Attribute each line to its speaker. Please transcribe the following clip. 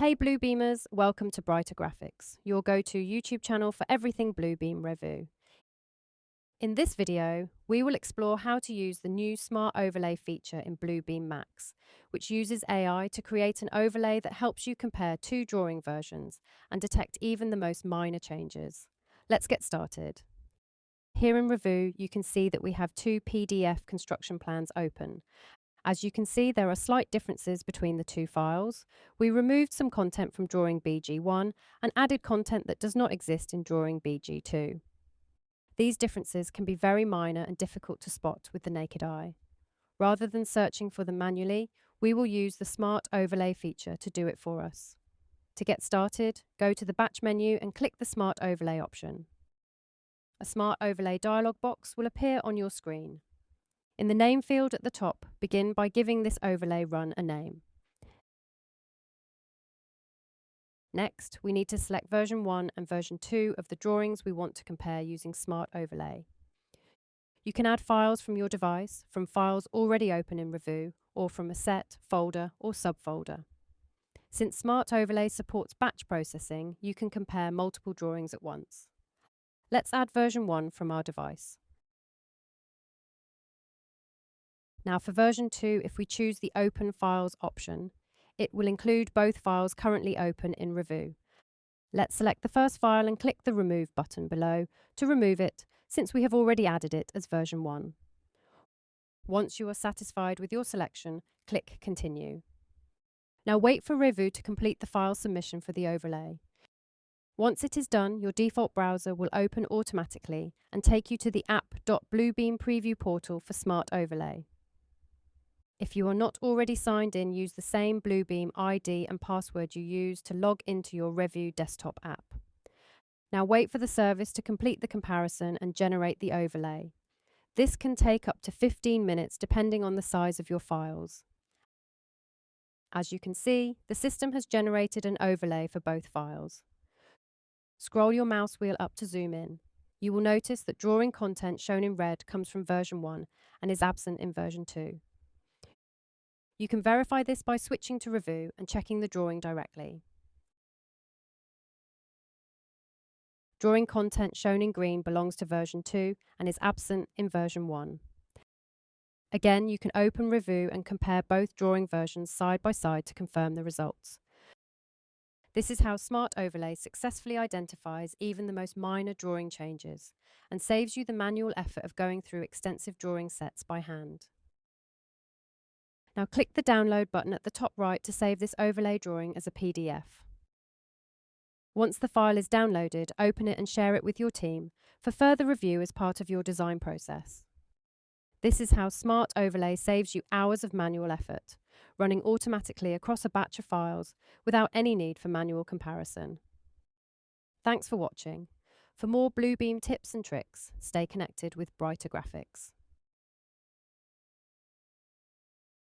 Speaker 1: Hey Bluebeamers, welcome to Brighter Graphics, your go-to YouTube channel for everything Bluebeam Review. In this video, we will explore how to use the new Smart Overlay feature in Bluebeam Max, which uses AI to create an overlay that helps you compare two drawing versions and detect even the most minor changes. Let's get started. Here in Review, you can see that we have two PDF construction plans open. As you can see, there are slight differences between the two files. We removed some content from Drawing BG1 and added content that does not exist in Drawing BG2. These differences can be very minor and difficult to spot with the naked eye. Rather than searching for them manually, we will use the Smart Overlay feature to do it for us. To get started, go to the Batch menu and click the Smart Overlay option. A Smart Overlay dialog box will appear on your screen. In the name field at the top, begin by giving this overlay run a name. Next, we need to select version 1 and version 2 of the drawings we want to compare using Smart Overlay. You can add files from your device, from files already open in Review, or from a set, folder, or subfolder. Since Smart Overlay supports batch processing, you can compare multiple drawings at once. Let's add version 1 from our device. Now for version 2, if we choose the Open Files option, it will include both files currently open in Review. Let's select the first file and click the Remove button below to remove it, since we have already added it as version 1. Once you are satisfied with your selection, click Continue. Now wait for Review to complete the file submission for the overlay. Once it is done, your default browser will open automatically and take you to the app.bluebeam preview portal for Smart Overlay. If you are not already signed in, use the same Bluebeam ID and password you used to log into your Review desktop app. Now wait for the service to complete the comparison and generate the overlay. This can take up to 15 minutes depending on the size of your files. As you can see, the system has generated an overlay for both files. Scroll your mouse wheel up to zoom in. You will notice that drawing content shown in red comes from version 1 and is absent in version 2. You can verify this by switching to Review and checking the drawing directly. Drawing content shown in green belongs to version 2 and is absent in version 1. Again, you can open Review and compare both drawing versions side by side to confirm the results. This is how Smart Overlay successfully identifies even the most minor drawing changes and saves you the manual effort of going through extensive drawing sets by hand. Now click the Download button at the top right to save this overlay drawing as a PDF. Once the file is downloaded, open it and share it with your team for further review as part of your design process. This is how Smart Overlay saves you hours of manual effort, running automatically across a batch of files without any need for manual comparison. Thanks for watching. For more Bluebeam tips and tricks, stay connected with Brighter Graphics.